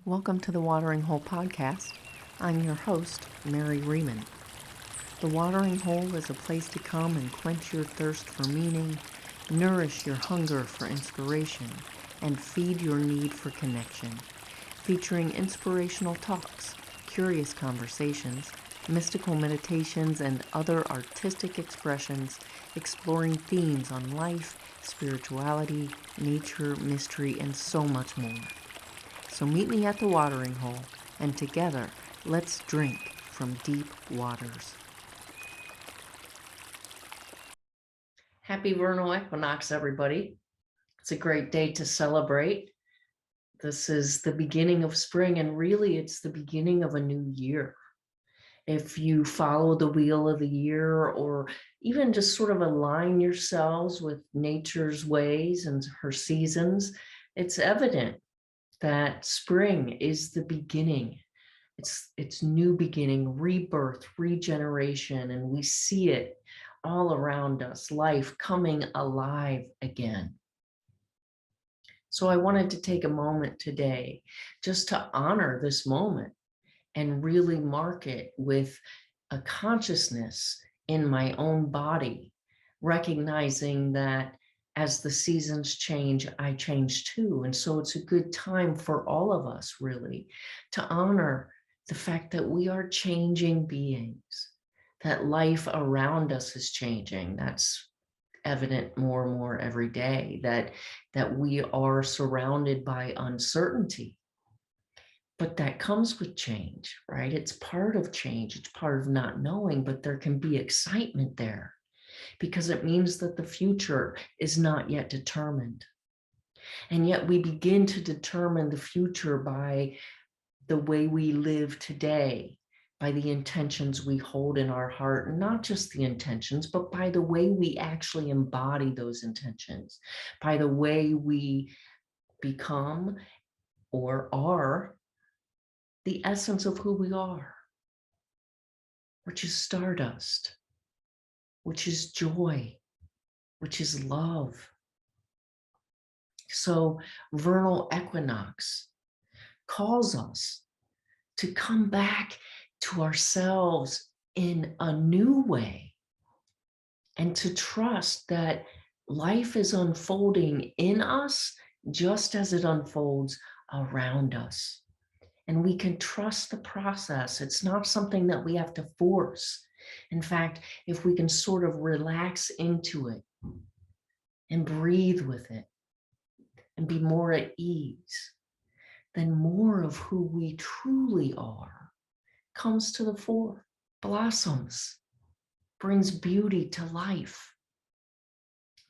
Welcome to the Watering Hole podcast. I'm your host, Mary Riemann. The Watering Hole is a place to come and quench your thirst for meaning, nourish your hunger for inspiration, and feed your need for connection. Featuring inspirational talks, curious conversations, mystical meditations, and other artistic expressions exploring themes on life, spirituality, nature, mystery, and so much more. So meet me at the watering hole, and together, let's drink from deep waters. Happy vernal equinox, everybody. It's a great day to celebrate. This is the beginning of spring, and really it's the beginning of a new year. If you follow the wheel of the year, or even just sort of align yourselves with nature's ways and her seasons, it's evident that spring is the beginning. It's new beginning, rebirth, regeneration, and we see it all around us, life coming alive again. So I wanted to take a moment today just to honor this moment and really mark it with a consciousness in my own body, recognizing that as the seasons change, I change too. And so it's a good time for all of us really to honor the fact that we are changing beings, that life around us is changing. That's evident more and more every day, that we are surrounded by uncertainty. But that comes with change, right? It's part of change. It's part of not knowing, but there can be excitement there because it means that the future is not yet determined. And yet we begin to determine the future by the way we live today, by the intentions we hold in our heart, and not just the intentions, but by the way we actually embody those intentions, by the way we become or are the essence of who we are, which is stardust, which is joy, which is love. So vernal equinox calls us to come back to ourselves in a new way and to trust that life is unfolding in us just as it unfolds around us. And we can trust the process. It's not something that we have to force. In fact, if we can sort of relax into it and breathe with it and be more at ease, then more of who we truly are comes to the fore, blossoms, brings beauty to life.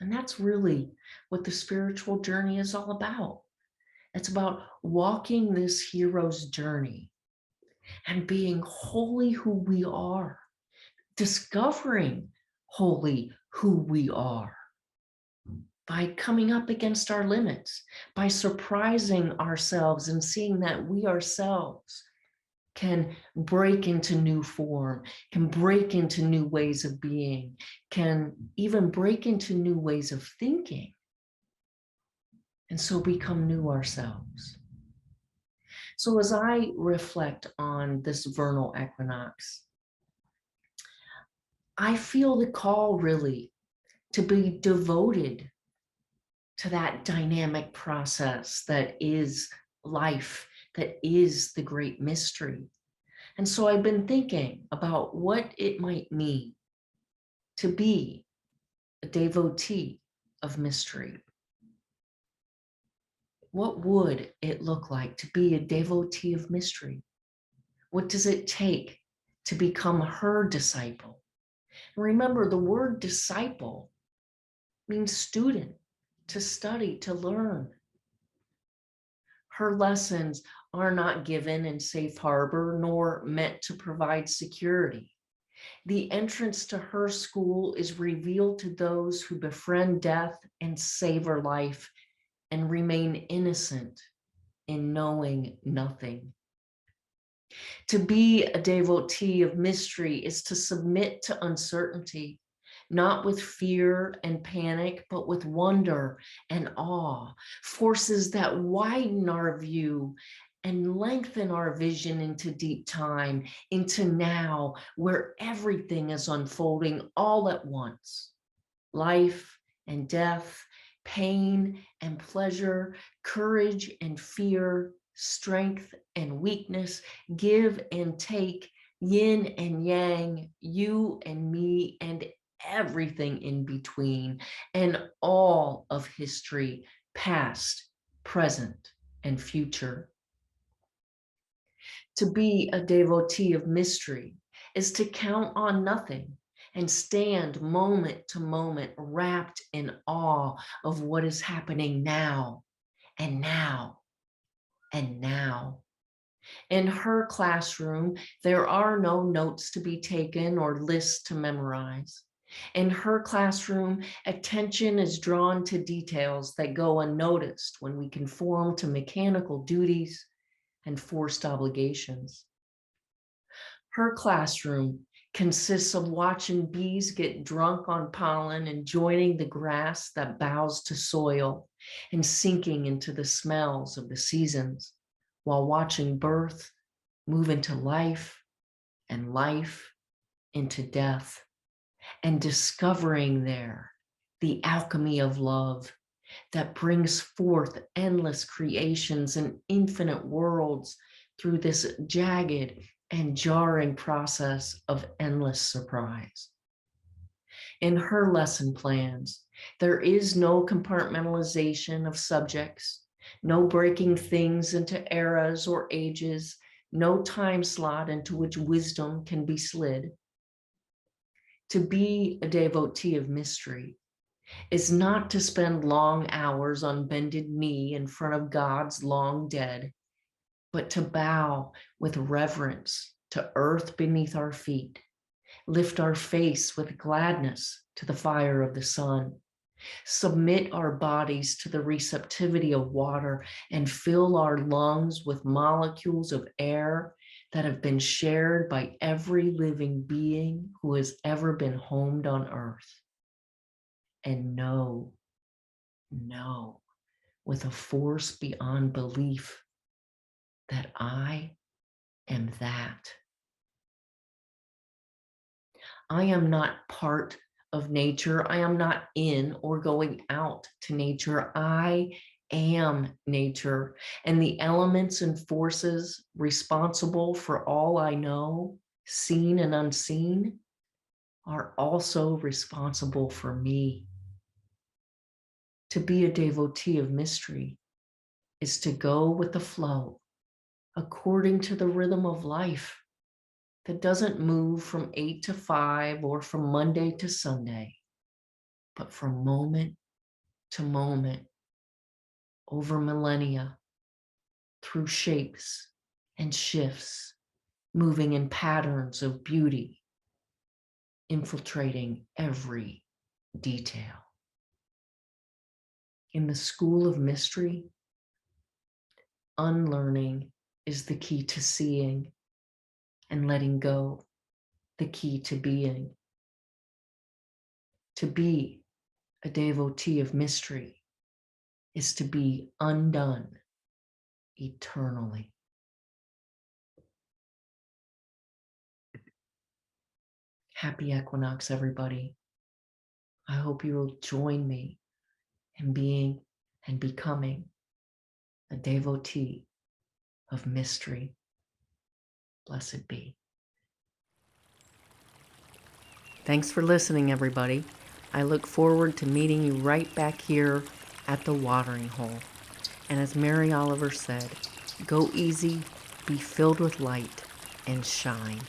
And that's really what the spiritual journey is all about. It's about walking this hero's journey and being wholly who we are, discovering wholly who we are by coming up against our limits, by surprising ourselves and seeing that we ourselves can break into new form, can break into new ways of being, can even break into new ways of thinking, and so become new ourselves. So as I reflect on this vernal equinox, I feel the call really to be devoted to that dynamic process that is life, that is the great mystery. And so I've been thinking about what it might mean to be a devotee of mystery. What would it look like to be a devotee of mystery? What does it take to become her disciple? And remember, the word disciple means student, to study, to learn. Her lessons are not given in safe harbor nor meant to provide security. The entrance to her school is revealed to those who befriend death and savor life and remain innocent in knowing nothing. To be a devotee of mystery is to submit to uncertainty, not with fear and panic, but with wonder and awe, forces that widen our view and lengthen our vision into deep time, into now, where everything is unfolding all at once. Life and death, pain and pleasure, courage and fear, strength and weakness, give and take, yin and yang, you and me, and everything in between, and all of history, past, present, and future. To be a devotee of mystery is to count on nothing and stand moment to moment wrapped in awe of what is happening now and now and now. In her classroom, there are no notes to be taken or lists to memorize. In her classroom, attention is drawn to details that go unnoticed when we conform to mechanical duties and forced obligations. Her classroom consists of watching bees get drunk on pollen and joining the grass that bows to soil and sinking into the smells of the seasons, while watching birth move into life and life into death, and discovering there the alchemy of love that brings forth endless creations and infinite worlds through this jagged and jarring process of endless surprise. In her lesson plans, there is no compartmentalization of subjects, no breaking things into eras or ages, no time slot into which wisdom can be slid. To be a devotee of mystery is not to spend long hours on bended knee in front of gods long dead, but to bow with reverence to earth beneath our feet, lift our face with gladness to the fire of the sun, submit our bodies to the receptivity of water, and fill our lungs with molecules of air that have been shared by every living being who has ever been homed on earth. And know with a force beyond belief that I am that. I am not part of nature. I am not in or going out to nature. I am nature, and the elements and forces responsible for all I know, seen and unseen, are also responsible for me. To be a devotee of mystery is to go with the flow according to the rhythm of life that doesn't move from 8 to 5 or from Monday to Sunday, but from moment to moment, over millennia, through shapes and shifts, moving in patterns of beauty, infiltrating every detail. In the school of mystery, unlearning is the key to seeing, and letting go the key to being. To be a devotee of mystery is to be undone eternally. Happy Equinox, everybody. I hope you will join me in being and becoming a devotee of mystery. Blessed be. Thanks for listening, everybody. I look forward to meeting you right back here at the watering hole. And as Mary Oliver said, go easy, be filled with light, and shine.